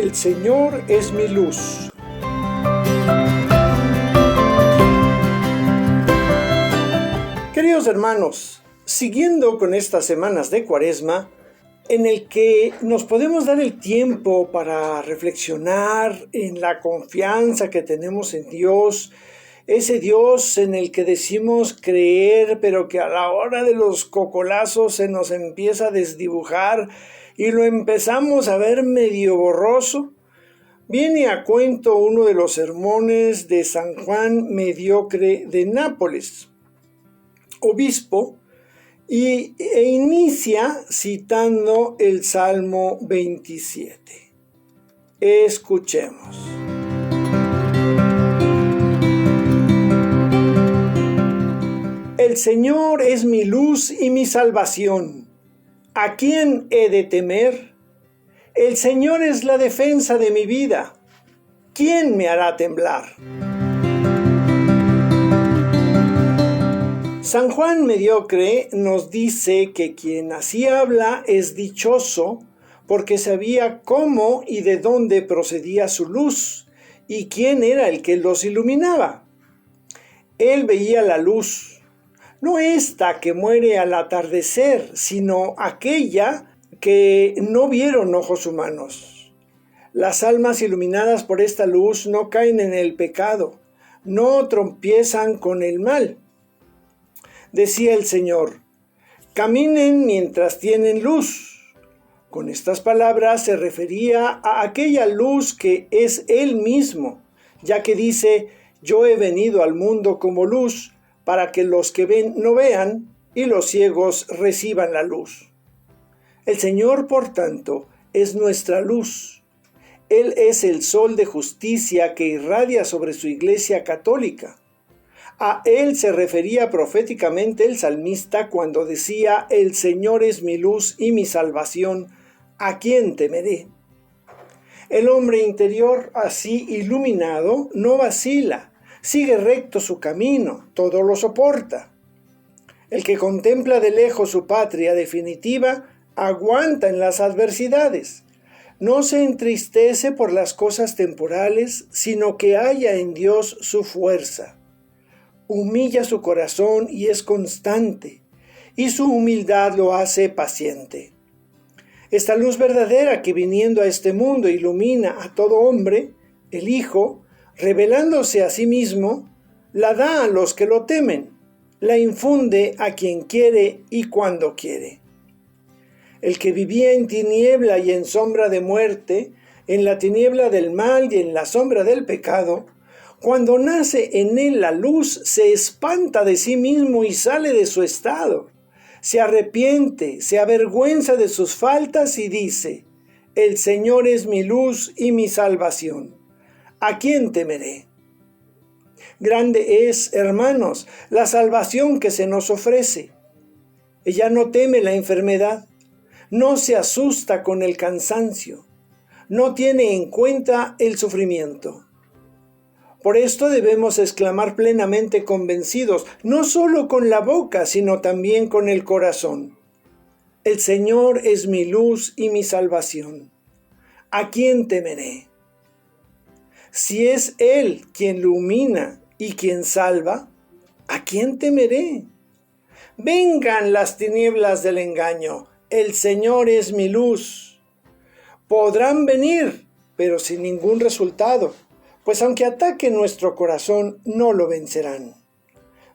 El Señor es mi luz. Queridos hermanos, siguiendo con estas semanas de Cuaresma, en el que nos podemos dar el tiempo para reflexionar en la confianza que tenemos en Dios, ese Dios en el que decimos creer, pero que a la hora de los cocolazos se nos empieza a desdibujar y lo empezamos a ver medio borroso. Viene a cuento uno de los sermones de San Juan Mediocre de Nápoles, obispo, e inicia citando el Salmo 27. Escuchemos. El Señor es mi luz y mi salvación. ¿A quién he de temer? El Señor es la defensa de mi vida. ¿Quién me hará temblar? San Juan Mediocre nos dice que quien así habla es dichoso porque sabía cómo y de dónde procedía su luz y quién era el que los iluminaba. Él veía la luz, no esta que muere al atardecer, sino aquella que no vieron ojos humanos. Las almas iluminadas por esta luz no caen en el pecado, no tropiezan con el mal. Decía el Señor, caminen mientras tienen luz. Con estas palabras se refería a aquella luz que es Él mismo, ya que dice, yo he venido al mundo como luz, para que los que ven no vean y los ciegos reciban la luz. El Señor, por tanto, es nuestra luz. Él es el sol de justicia que irradia sobre su iglesia católica. A Él se refería proféticamente el salmista cuando decía, el Señor es mi luz y mi salvación, ¿a quién temeré? El hombre interior, así iluminado, no vacila. Sigue recto su camino, todo lo soporta. El que contempla de lejos su patria definitiva, aguanta en las adversidades. No se entristece por las cosas temporales, sino que halla en Dios su fuerza. Humilla su corazón y es constante, y su humildad lo hace paciente. Esta luz verdadera que viniendo a este mundo ilumina a todo hombre, el Hijo, revelándose a sí mismo, la da a los que lo temen, la infunde a quien quiere y cuando quiere. El que vivía en tiniebla y en sombra de muerte, en la tiniebla del mal y en la sombra del pecado, cuando nace en él la luz, se espanta de sí mismo y sale de su estado. Se arrepiente, se avergüenza de sus faltas y dice, el Señor es mi luz y mi salvación. ¿A quién temeré? Grande es, hermanos, la salvación que se nos ofrece. Ella no teme la enfermedad, no se asusta con el cansancio, no tiene en cuenta el sufrimiento. Por esto debemos exclamar plenamente convencidos, no solo con la boca, sino también con el corazón. El Señor es mi luz y mi salvación. ¿A quién temeré? Si es Él quien ilumina y quien salva, ¿a quién temeré? Vengan las tinieblas del engaño, el Señor es mi luz. Podrán venir, pero sin ningún resultado, pues aunque ataquen nuestro corazón, no lo vencerán.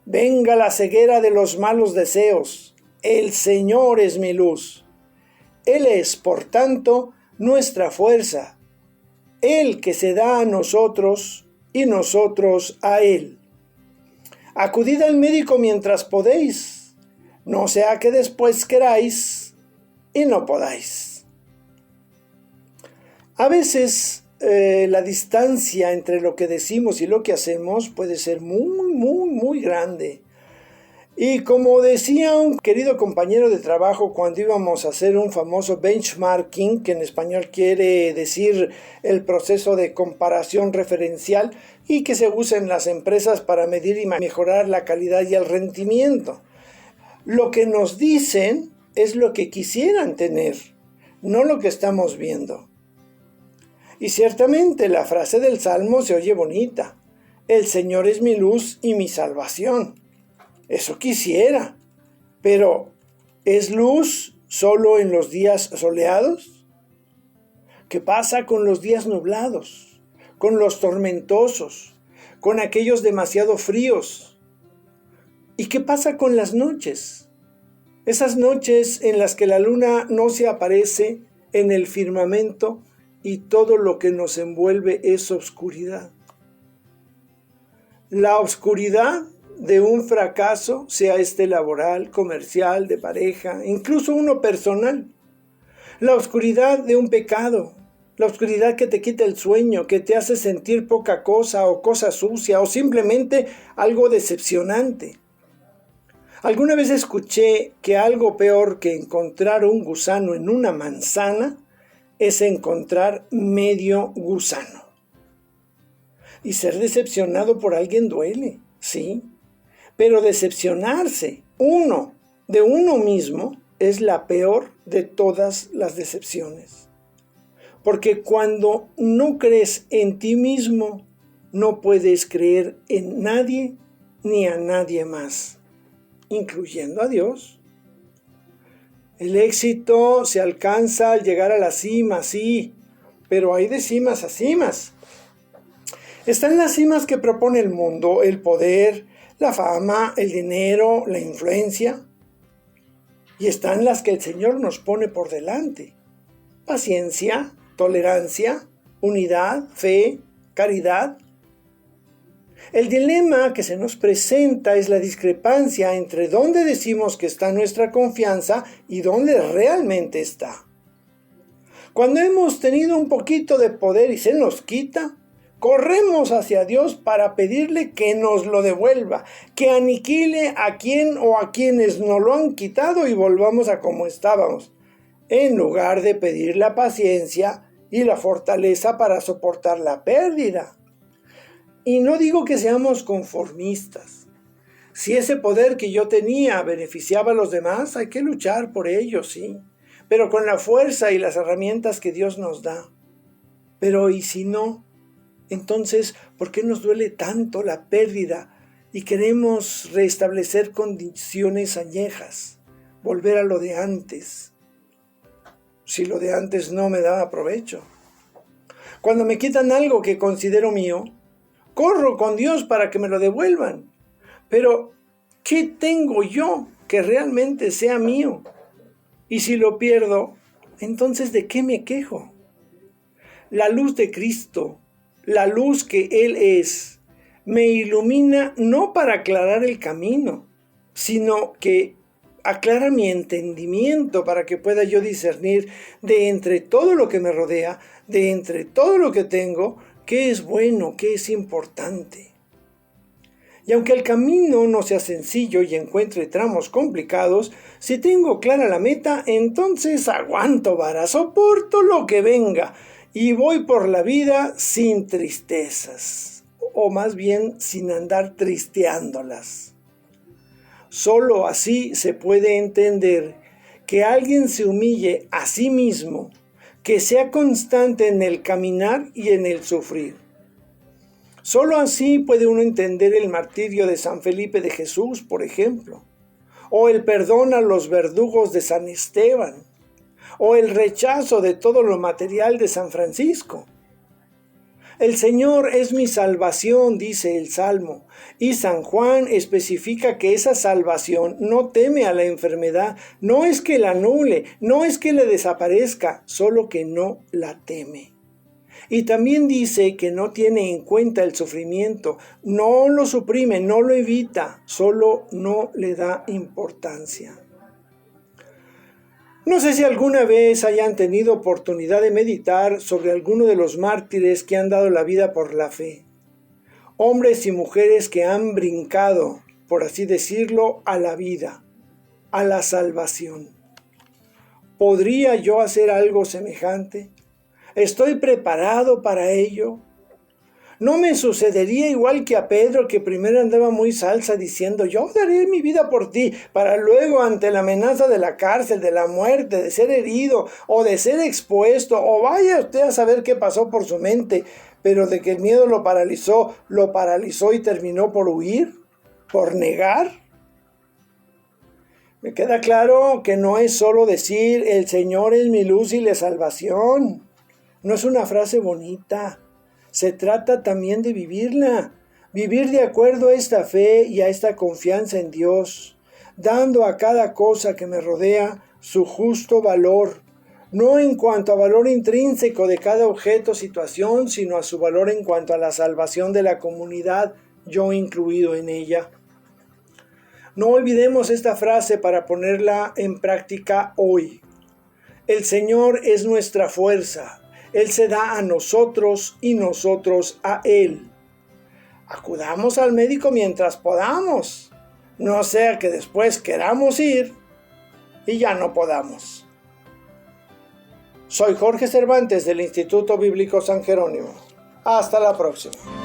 Venga la ceguera de los malos deseos, el Señor es mi luz. Él es, por tanto, nuestra fuerza. Él que se da a nosotros y nosotros a Él. Acudid al médico mientras podéis, no sea que después queráis y no podáis. A veces la distancia entre lo que decimos y lo que hacemos puede ser muy grande. Y como decía un querido compañero de trabajo cuando íbamos a hacer un famoso benchmarking, que en español quiere decir el proceso de comparación referencial y que se usa en las empresas para medir y mejorar la calidad y el rendimiento. Lo que nos dicen es lo que quisieran tener, no lo que estamos viendo. Y ciertamente la frase del Salmo se oye bonita. El Señor es mi luz y mi salvación. Eso quisiera. Pero, ¿es luz solo en los días soleados? ¿Qué pasa con los días nublados? Con los tormentosos, con aquellos demasiado fríos. ¿Y qué pasa con las noches? Esas noches en las que la luna no se aparece en el firmamento y todo lo que nos envuelve es oscuridad. La oscuridad de un fracaso, sea este laboral, comercial, de pareja, incluso uno personal. La oscuridad de un pecado, la oscuridad que te quita el sueño, que te hace sentir poca cosa o cosa sucia o simplemente algo decepcionante. Alguna vez escuché que algo peor que encontrar un gusano en una manzana es encontrar medio gusano. Y ser decepcionado por alguien duele, sí, pero decepcionarse de uno mismo es la peor de todas las decepciones. Porque cuando no crees en ti mismo, no puedes creer en nadie ni a nadie más, incluyendo a Dios. El éxito se alcanza al llegar a la cima, sí, pero hay de cimas a cimas. Están las cimas que propone el mundo, el poder, la fama, el dinero, la influencia. Y están las que el Señor nos pone por delante. Paciencia, tolerancia, unidad, fe, caridad. El dilema que se nos presenta es la discrepancia entre dónde decimos que está nuestra confianza y dónde realmente está. Cuando hemos tenido un poquito de poder y se nos quita, corremos hacia Dios para pedirle que nos lo devuelva, que aniquile a quien o a quienes nos lo han quitado y volvamos a como estábamos, en lugar de pedir la paciencia y la fortaleza para soportar la pérdida. Y no digo que seamos conformistas. Si ese poder que yo tenía beneficiaba a los demás, hay que luchar por ello, sí, pero con la fuerza y las herramientas que Dios nos da. Pero ¿y si no? Entonces, ¿por qué nos duele tanto la pérdida y queremos restablecer condiciones añejas, volver a lo de antes? Si lo de antes no me daba provecho. Cuando me quitan algo que considero mío, corro con Dios para que me lo devuelvan. Pero, ¿qué tengo yo que realmente sea mío? Y si lo pierdo, entonces ¿de qué me quejo? La luz de Cristo, la luz que Él es, me ilumina no para aclarar el camino, sino que aclara mi entendimiento para que pueda yo discernir de entre todo lo que me rodea, de entre todo lo que tengo, qué es bueno, qué es importante. Y aunque el camino no sea sencillo y encuentre tramos complicados, si tengo clara la meta, entonces aguanto vara, soporto lo que venga y voy por la vida sin tristezas, o más bien sin andar tristeándolas. Solo así se puede entender que alguien se humille a sí mismo, que sea constante en el caminar y en el sufrir. Solo así puede uno entender el martirio de San Felipe de Jesús, por ejemplo, o el perdón a los verdugos de San Esteban, o el rechazo de todo lo material de San Francisco. El Señor es mi salvación, dice el Salmo, y San Juan especifica que esa salvación no teme a la enfermedad, no es que la anule, no es que le desaparezca, solo que no la teme. Y también dice que no tiene en cuenta el sufrimiento, no lo suprime, no lo evita, solo no le da importancia. No sé si alguna vez hayan tenido oportunidad de meditar sobre alguno de los mártires que han dado la vida por la fe. Hombres y mujeres que han brincado, por así decirlo, a la vida, a la salvación. ¿Podría yo hacer algo semejante? ¿Estoy preparado para ello? No me sucedería igual que a Pedro, que primero andaba muy salsa diciendo, yo daré mi vida por ti, para luego ante la amenaza de la cárcel, de la muerte, de ser herido o de ser expuesto, o vaya usted a saber qué pasó por su mente, pero de que el miedo lo paralizó y terminó por huir, por negar. Me queda claro que no es solo decir, el Señor es mi luz y la salvación. No es una frase bonita. Se trata también de vivirla, vivir de acuerdo a esta fe y a esta confianza en Dios, dando a cada cosa que me rodea su justo valor, no en cuanto a valor intrínseco de cada objeto o situación, sino a su valor en cuanto a la salvación de la comunidad, yo incluido en ella. No olvidemos esta frase para ponerla en práctica hoy. El Señor es nuestra fuerza. Él se da a nosotros y nosotros a Él. Acudamos al médico mientras podamos, no sea que después queramos ir y ya no podamos. Soy Jorge Cervantes del Instituto Bíblico San Jerónimo. Hasta la próxima.